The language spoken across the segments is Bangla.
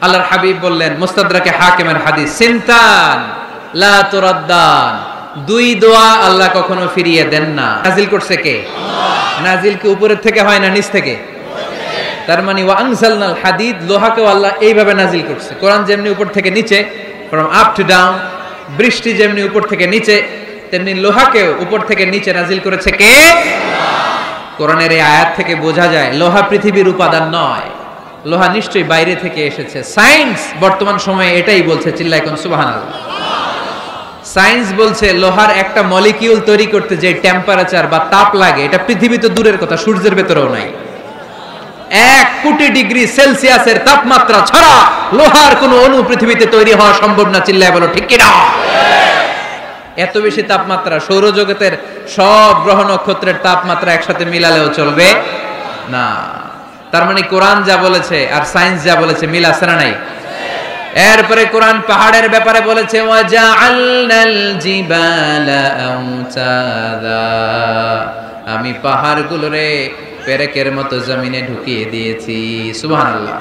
আল্লাহর হাবিব বললেন মুস্তাদরাকে হাকিমের হাদিস, সিনতান লা তুরাদ্দান, দুই দোয়া আল্লাহ কখনো ফিরিয়ে দেন না। নাজিল করছে কে? আল্লাহ। নাজিল কি উপরের থেকে হয় না নিচ থেকে? তার মানে ওয়া আনজালনাল হাদিদ, লোহাকেও আল্লাহ এইভাবে নাজিল করছে। কোরআন যেমনি উপর থেকে নিচে, ফ্রম আপ টু ডাউন, বৃষ্টি যেমনি উপর থেকে নিচে, তেমনি লোহাকেও উপর থেকে নিচে নাজিল করেছে কে? আল্লাহ। কোরআনের এই আয়াত থেকে বোঝা যায় লোহা পৃথিবীর উপাদান নয়, লোহা নিশ্চয়ই বাইরে থেকে এসেছে। সায়েন্স বর্তমান সময়ে এটাই বলছে, চিল্লায় কোন সুবহানাল্লাহ। সায়েন্স বলছে লোহার একটা মলিকিউল তৈরি করতে যে টেম্পারেচার বা তাপ লাগে, এটা পৃথিবী তো দূরের কথা, সূর্যের ভেতরেও নাই। 1 কোটি ডিগ্রি সেলসিয়াসের তাপমাত্রা ছাড়া লোহার কোনো অণু পৃথিবীতে তৈরি হওয়া সম্ভব না। চিল্লায় বলো ঠিক কি না? এত বেশি তাপমাত্রা, সৌরজগতের সব গ্রহ নক্ষত্রের তাপমাত্রা একসাথে মিলালেও চলবে না। তার মানে কোরআন যা বলেছে আর সায়েন্স যা বলেছে মিল আছে না নাই? এরপরে কোরআন পাহাড়ের ব্যাপারে বলেছে, ওয়াজআলনাল জিবালা আওতাদা, আমি পাহাড়গুলোরে পেরেকের মতো জমিনে ঢুকিয়ে দিয়েছি। সুবহানাল্লাহ।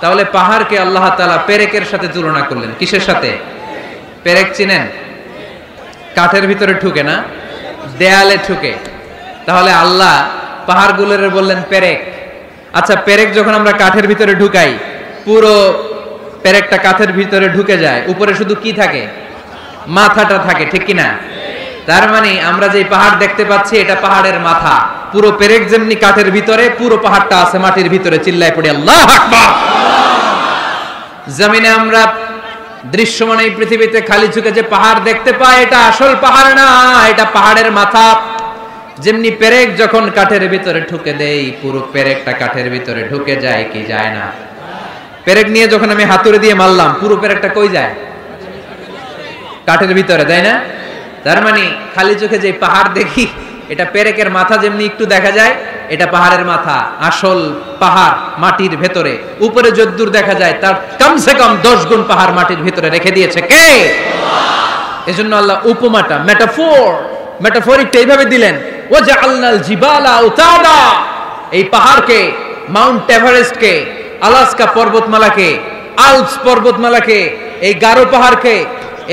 তাহলে পাহাড়কে আল্লাহ তাআলা পেরেকের সাথে তুলনা করলেন। কিসের সাথে? পেরেক চিনেন? কাঠের ভিতরে ঢুকে না, দেয়ালে ঢুকে। তাহলে আল্লাহ পাহাড়গুলোরে বললেন পেরেক। আচ্ছা, পেরেক যখন আমরা কাঠের ভিতরে ঢুকাই, পুরো পেরেকটা কাঠের ভিতরে ঢুকে যায়, উপরে শুধু কি থাকে? মাথাটা থাকে, ঠিক কিনা? তার মানে আমরা যে পাহাড় দেখতে পাচ্ছি এটা পাহাড়ের মাথা। পুরো পেরেক যেমনি কাঠের ভিতরে, পুরো পাহাড়টা আছে মাটির ভিতরে। চিল্লায় পড়ি আল্লাহু আকবার। জমিনে আমরা দৃশ্যমান এই পৃথিবীতে খালি চোখে যে পাহাড় দেখতে পাই, এটা আসল পাহাড় না, এটা পাহাড়ের মাথা। যেমনি পেরেক যখন কাঠের ভিতরে ঢুকে দেই, পুরো পেরেকটা কাঠের ভিতরে ঢুকে যায় কি যায় না? পেরেক নিয়ে যখন আমি হাতুড়ি দিয়ে মারলাম, পুরো পেরেকটা কই যায়? কাঠের ভিতরে, তাই না? তার মানে খালি চোখে যে পাহাড় দেখি, এটা পেরেকের মাথা যেমনি একটু দেখা যায়, এটা পাহাড়ের মাথা। আসল পাহাড় মাটির ভেতরে, উপরে যদ্দূর দেখা যায় তার কমসে কম 10 গুণ পাহাড় মাটির ভিতরে রেখে দিয়েছে কে? আল্লাহ। এজন্য আল্লাহ উপমাটা, মেটাফরিকটা এইভাবে দিলেন, ওয়াজআলনাল জিবালা আওতাদা, এই পাহাড়কে, মাউন্ট এভারেস্টকে, আলাস্কা পর্বতমালাকে, আল্পস পর্বতমালাকে, এই গারো পাহাড়কে,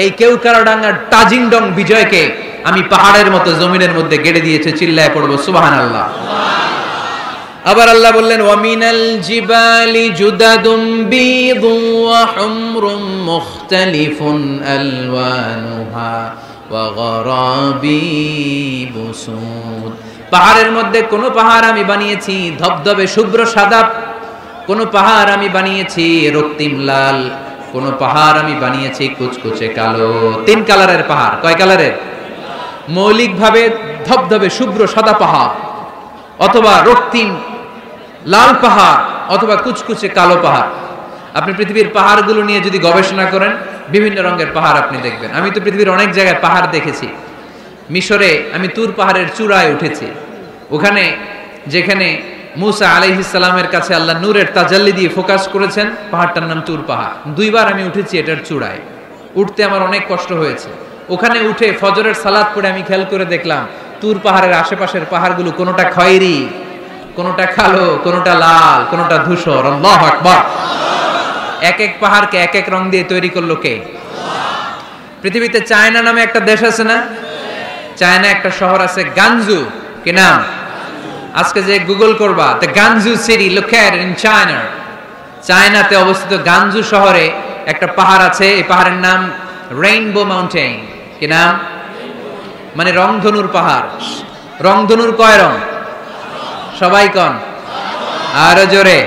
এই কেউকারাডাঙ্গার তাজিংডং বিজয়কে আমি পাহাড়ের মতো জমিনের মধ্যে গেড়ে দিয়েছে। চিল্লায় পড়বো সুবহানাল্লাহ। আবার আল্লাহ বললেন, ওয়ামিনাল জিবালি জুদাদুম বীদুন ওয়া হুমরুম মুখতালিফুন আলওয়ানুহা ওয়া গরাবিবু সুদ, পাহাড়ের মধ্যে কোন পাহাড় আমি বানিয়েছি ধবধবে শুভ্র সাদা, কোন পাহাড় আমি বানিয়েছি রক্তিম লাল, কোন পাহাড় আমি বানিয়েছি কুচকুচে কালো। 3 কালারের পাহাড়। কয় কালারের? মৌলিকভাবে ধবধবে শুভ্র সাদা পাহাড়, অথবা রক্তিম লাল পাহাড়, অথবা কুচকুচে কালো পাহাড়। আপনি পৃথিবীর পাহাড়গুলো নিয়ে যদি গবেষণা করেন, বিভিন্ন রঙের পাহাড় আপনি দেখবেন। আমি তো পৃথিবীর অনেক জায়গায় পাহাড় দেখেছি। মিশরে আমি তুর পাহাড়ের চূড়ায় উঠেছি। ওখানে যেখানে মুসা আলাইহিস সালামের কাছে আল্লাহ নূরের তাজাল্লি দিয়ে ফোকাস করেছেন, পাহাড়টার নাম তুর পাহাড়। 2 বার আমি উঠেছি এটার চূড়ায়। উঠতে আমার অনেক কষ্ট হয়েছে। ওখানে উঠে ফজরের সালাত পড়ে আমি খেয়াল করে দেখলাম তুর পাহাড়ের আশেপাশের পাহাড়গুলো কোনোটা খয়েরি, কোনোটা কালো, কোনোটা লাল, কোনোটা ধূসর। আল্লাহু আকবার। এক এক পাহাড়কে এক এক রং দিয়ে তৈরি করলো কে? পৃথিবীতে চায়না নামে একটা দেশ আছে না? চায়না একটা শহর আছে গানজু। কি নাম? আজকে যে গুগল করবা, the গানজু city located in China, চায়নাতে অবস্থিত গানজু শহরে একটা পাহাড় আছে। এই পাহাড়ের নাম রেইনবো মাউন্টেন। কি নাম? মানে রংধনুর পাহাড়। রংধনুর কয় রং? সবাই কন, আরো জোরে।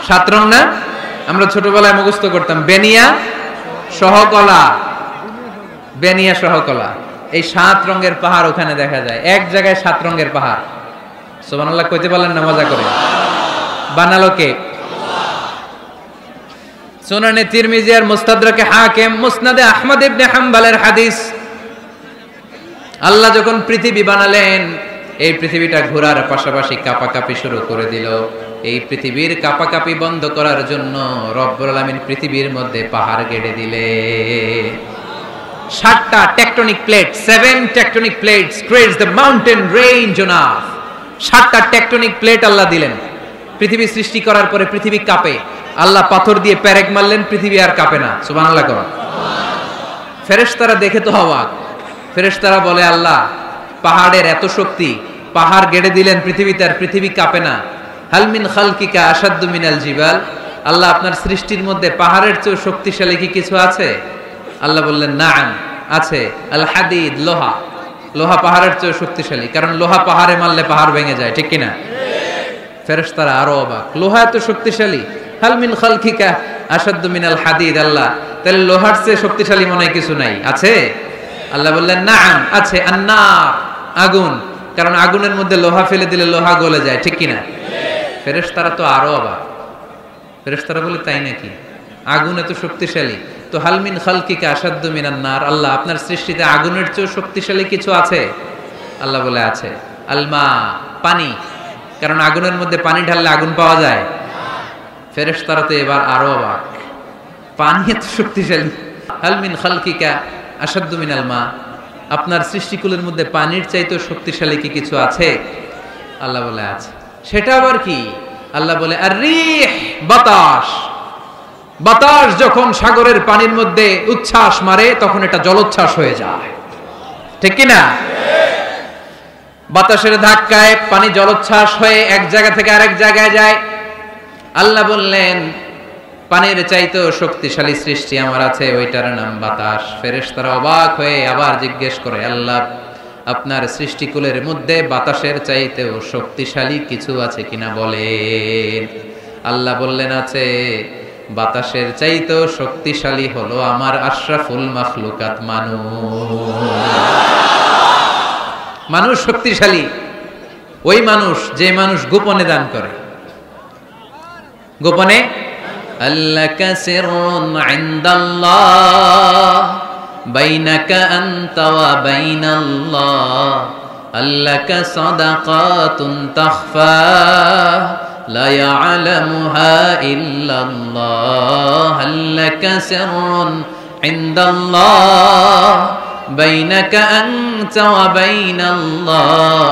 7 রং না? আমরা ছোটবেলায় মুখস্থ করতাম, বেনিয়া সহকলা, বেনিয়া সহকলা। এই 7 রঙের পাহাড় ওখানে দেখা যায়। এক জায়গায় 7 রঙের পাহাড়। সুবহানাল্লাহ কইতে পারলেন না? মজা করে বানালো কে? সুনানে তিরমিজি আর মুস্তাদরাকে হাকিম, মুসনাদে আহমদ ইবনে হাম্বলের হাদিস। আল্লাহ যখন পৃথিবী বানালেন, এই পৃথিবীটা ঘোরার পাশাপাশি কাঁপাকাঁপি শুরু করে দিল। এই পৃথিবীর কাঁপাকাঁপি বন্ধ করার জন্য রব্বুল আলামিন পৃথিবীর মধ্যে পাহাড় গেড়ে দিলেন। 7টা tectonic plate, 7 tectonic plates creates the mountain range on earth. 7টা টেকটনিক প্লেট আল্লাহ দিলেন। পৃথিবী সৃষ্টি করার পরে পৃথিবী কাঁপে। আল্লাহ পাথর দিয়ে পেরেক মারলেন, পৃথিবী আর কাঁপে না। সুবহানাল্লাহ কর। ফেরেশতারা দেখে তো অবাক। ফেরেশতারা বলে, আল্লাহ পাহাড়ের এত শক্তি, পাহাড় গেড়ে দিলেন পৃথিবীতে, আর পৃথিবী কাঁপে না। হাল মিন খালকিকা আশাদ্দু মিনাল জিবাল, আল্লাহ আপনার সৃষ্টির মধ্যে পাহাড়ের চেয়ে শক্তিশালী কি কিছু আছে? আল্লাহ বললেন, নাআম, আছে। আল হাদিদ, লোহা। লোহা পাহাড়ের চেয়ে শক্তিশালী, কারণ লোহা পাহাড়ে মারলে পাহাড় ভেঙে যায়, ঠিক কিনা? ফেরেশতারা আরো অবাক, লোহা এত শক্তিশালী। হাল মিন খালকিকা আশাদ্দু মিনাল হাদিদ, আল্লাহ তাহলে লোহার চেয়ে শক্তিশালী মনে হয় কিছু নাই, আছে? আল্লাহ বললেন, নাআম, আছে। আন্নার, আগুন, কারণ আগুনের মধ্যে লোহা ফেলে দিলে লোহা গলে যায়, ঠিক কিনা? ফেরেশতারা তো আরো অবাক। ফেরেশতারা বলে, তাই নাকি? আগুন এত শক্তিশালী, তো হাল মিন খালকিকা আশাদ্দু মিনান নার, আল্লাহ আপনার সৃষ্টিতে আগুনের চেয়ে শক্তিশালী কিছু আছে? আল্লাহ বলে, আছে। আলমা, পানি, কারণ আগুনের মধ্যে পানি ঢাললে আগুন পাওয়া যায়। ফেরেশতারা তো এবার আরো অবাক, পানি এত শক্তিশালী। হাল মিন খালকিকা আশাদ্দু মিনাল মা, আপনার সৃষ্টিকুলের মধ্যে পানির চাইতেও শক্তিশালী কি কিছু আছে? আল্লাহ বলে, আছে। সেটা আবার কি? আল্লাহ বলে, আর রিহ, বাতাস। বাতাস যখন সাগরের পানির মধ্যে উচ্ছ্বাস মারে তখন এটা জলোচ্ছ্বাস হয়ে যায়, ঠিক কিনা? বাতাসের ধাক্কায় পানি জলোচ্ছ্বাস হয়ে এক জায়গা থেকে আরেক জায়গায় যায়। আল্লাহ বললেন, পানির চাইতেও শক্তিশালী সৃষ্টি আমার আছে, ওইটার নাম বাতাস। ফেরেশতারা অবাক হয়ে আবার জিজ্ঞেস করে, আল্লাহ আপনার সৃষ্টিকুলের মধ্যে বাতাসের চাইতেও শক্তিশালী কিছু আছে কিনা বলেন। আল্লাহ বললেন, আছে। বাতাসের চাইতেও শক্তিশালী হলো আমার আশরাফুল মাখলুকাত, মানুষ শক্তিশালী। ওই মানুষ, যে মানুষ গোপনে দান করে। গোপনে, আল্লাকা সিররুন ইনদাল্লাহ বাইনাকা আনতা ওয়া বাইনাল্লাহ, আল্লাকা সাদাকাতুন তাখফা লা ইয়ালামুহা ইল্লাল্লাহ, আল্লাকা সিররুন ইনদাল্লাহ বাইনাকা আনতা ওয়া বাইনাল্লাহ,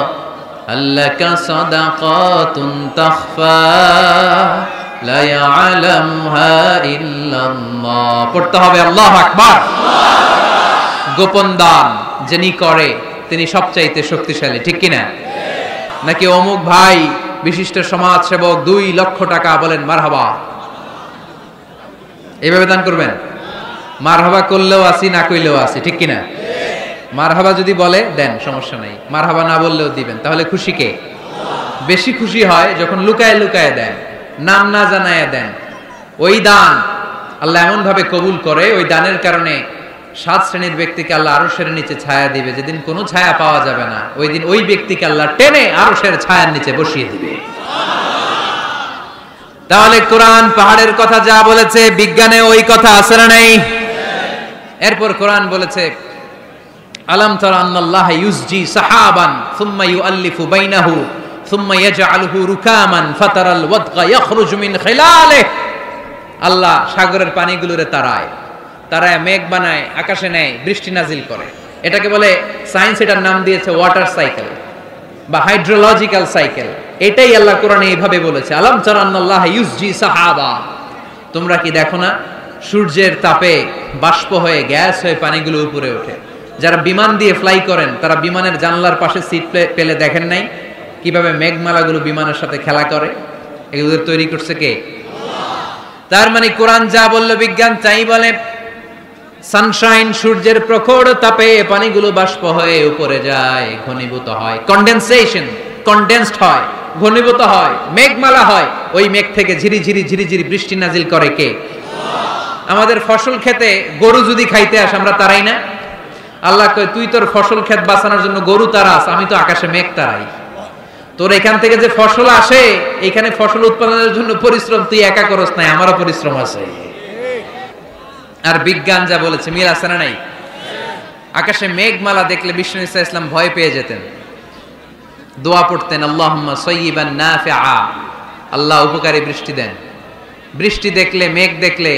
আল্লাকা সাদাকাতুন তাখফা লা ইয়ালামুহা ইল্লাল্লাহ। পড়তে হবে আল্লাহু আকবার। গোপন দান যিনি করে তিনি সবচাইতে শক্তিশালী, ঠিক কিনা? নাকি অমুক ভাই বিশিষ্ট সমাজ সেবক 2 লক্ষ টাকা, বলেন মারহাবা, এইভাবে দান করবেন? মারহাবা করলেও আসি, না কইলেও আসি, ঠিক কিনা? মারহাবা যদি বলে দেন, সমস্যা নাই। মারহাবা না বললেও দিবেন। তাহলে খুশি কে? বেশি খুশি হয় যখন লুকায় লুকায় দেন, নাম না জানায় দেন। ওই দান আল্লাহ এমন ভাবে কবুল করে, ওই দানের কারণে 7 শ্রেণীর ব্যক্তিকে আল্লাহ আরশের নিচে ছায়া দিবে, যেদিন কোনো ছায়া পাওয়া যাবে না, ওই দিন ওই ব্যক্তিকে আল্লাহ টেনে আরশের ছায়ার নিচে বসিয়ে দিবে। তাহলে কোরআন পাহাড়ের কথা যা বলেছে, বিজ্ঞানে ওই কথা আছে না নাই? এরপর কোরআন বলেছে, আলাম তারা আন্নাল্লাহ ইউসজি সাহাবান সুম্মা ইউআল্লিফু বাইনাহু সুম্মা ইয়াজআলুহু রুকামান ফাতারাল ওয়াদকা ইয়াখরুজু মিন খিলালিহি, আল্লাহ সাগরের পানিগুলোরে তারায় মেঘ বানায়, আকাশে নেয়, বৃষ্টি নাজিল করে। এটাকে বলে, সায়েন্স এটার নাম দিয়েছে ওয়াটার সাইকেল বা হাইড্রোলজিক্যাল সাইকেল। এটাই আল্লাহ কোরআনে এইভাবে বলেছে, আলাম তারা আন্নাল্লাহ ইউসজি সাহাবা, তোমরা কি দেখো না সূর্যের তাপে বাষ্প হয়ে, গ্যাস হয়ে পানিগুলো উপরে ওঠে। যারা বিমান দিয়ে ফ্লাই করেন তারা বিমানের জানলার পাশে সিট পেলে দেখেন নাই কিভাবে মেঘমালাগুলো বিমানের সাথে খেলা করে? এগুলো তৈরি করছে কে? তার মানে কোরআন যা বলল বিজ্ঞান তাই বলে। সানশাইন, সূর্যের প্রখর তাপে পানিগুলো বাষ্প হয়ে উপরে যায়, ঘনীভূত হয়, কন্ডেনসেশন, কন্ডেন্সড হয়, ঘনীভূত হয়, মেঘমালা হয়। ওই মেঘ থেকে ঝিরি ঝিরি বৃষ্টি নাজিল করে কে? আমাদের ফসল খেতে গরু যদি খাইতে আসে আমরা তারাই না? আল্লাহ কয়, তুই তোর ফসল ক্ষেত বাঁচানোর জন্য গরু তারাস, আমি তো আকাশে মেঘ তারাই। তোর এখান থেকে যে ফসল আসে, এখানে ফসল উৎপাদনের জন্য পরিশ্রম তুই একা করস নাই, আমারও পরিশ্রম আছে। আর বিজ্ঞান যা বলেছে মিল আছে না নাই? আকাশে মেঘমালা দেখলে বিষ্ণু ঈসা ইসলাম ভয় পেয়ে যেতেন, দোয়া পড়তেন, আল্লাহুম্মা সাইয়্যিবান নাফিআ, আল্লাহ উপকারী বৃষ্টি দেন। বৃষ্টি দেখলে, মেঘ দেখলে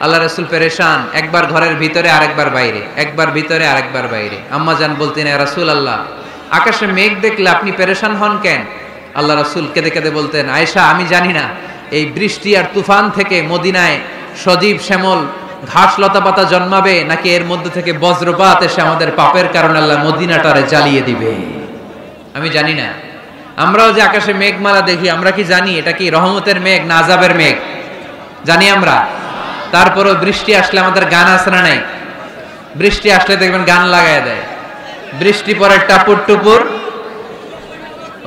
আল্লাহ রাসূল পেরেশান, একবার ঘরের ভিতরে আরেকবার বাইরে, একবার ভিতরে আরেকবার বাইরে। আম্মা জান বলতেন, ইয়া রাসূলুল্লাহ, আকাশে মেঘ দেখলে আপনি পেরেশান হন কেন? আল্লাহ রাসূল কেঁদে কেঁদে বলতেন, আয়েশা আমি জানি না, এই বৃষ্টি আর তুফান থেকে মদিনায় সজীব শ্যামল ঘাস লতা পাতা জন্মাবে, নাকি এর মধ্যে থেকে বজ্রপাত এসে আমাদের পাপের কারণে আল্লাহ মদিনাটারে জ্বালিয়ে দিবে? আমি জানি না। আমরাও যে আকাশে মেঘমালা দেখি, আমরা কি জানি এটা কি রহমতের মেঘ না আযাবের মেঘ? জানি আমরা। তারপরও বৃষ্টি আসলে আমাদের গান আছে না নাই? বৃষ্টি আসলে দেখবেন গান লাগায় দেয়। বৃষ্টি পরে টাপুর টুপুর,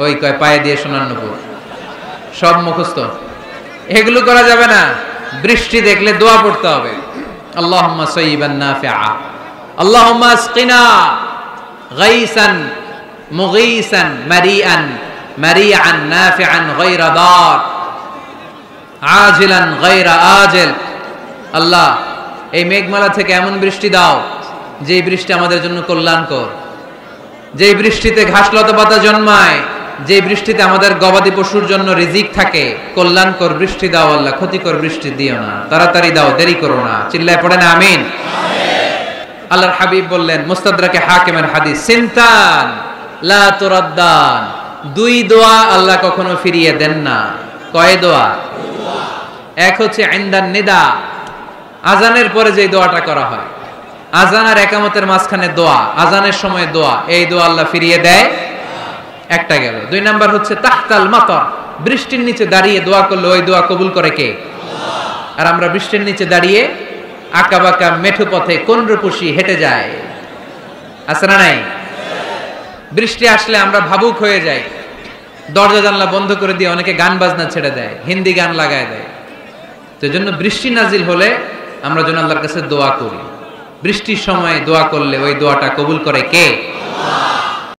ওই কয় পায়ে দিয়ে সোনার নুপুর, সব মুখস্থ। এগুলো করা যাবে না। বৃষ্টি দেখলে দোয়া পড়তে হবে, আল্লাহুম্মা সাইয়্যিবান নাফিআ, আল্লাহুম্মা আসকিনা গাইসান মুগীসান মারিআন মারিআন নাফিআন গায়রা দার আজিলান গায়রা আজিল। আল্লাহ, এই মেঘমালা থেকে এমন বৃষ্টি দাও যে বৃষ্টি আমাদের জন্য কল্যাণকর, যে বৃষ্টিতে ঘাস লতা পাতা জন্মায়, যে বৃষ্টিতে আমাদের গবাদি পশুর জন্য রিজিক থাকে। কল্যাণকর বৃষ্টি দাও আল্লাহ, ক্ষতিকর বৃষ্টি দিও না, তাড়াতাড়ি দাও, দেরি করো না। চিল্লায় পড়েন আমিন। আল্লাহর হাবিব বললেন, মুস্তাদরাকে হাকিমের হাদিস, সিনতান লা তুরাদ্দান, দুই দোয়া আল্লাহ কখনো ফিরিয়ে দেন না। কয় দোয়া? এক হচ্ছে ইনদান নিদা, আজানের পরে যে দোয়াটা করা হয়, আজান আর ইকামতের মাঝখানে দোয়া, আজানের সময় দোয়া, এই দোয়া আল্লাহ ফিরিয়ে দেয়, একটা গেল। দুই নাম্বার হচ্ছে তাহতাল মাতার, বৃষ্টির নিচে দাঁড়িয়ে দোয়া করলে ওই দোয়া কবুল করে কে? আর আমরা বৃষ্টির নিচে দাঁড়িয়ে আঁকা বাঁকা মেঠো পথে কোন রূপসী হেঁটে যায়, আছে না নাই? বৃষ্টি আসলে আমরা ভাবুক হয়ে যাই, দরজা জানলা বন্ধ করে দিয়ে অনেকে গান বাজনা ছেড়ে দেয়, হিন্দি গান লাগায় দেয়। তো জন্য বৃষ্টি নাজিল হলে আমরা যেন আল্লাহর কাছে দোয়া করি। বৃষ্টির সময় দোয়া করলে ওই দোয়াটা কবুল করে কে?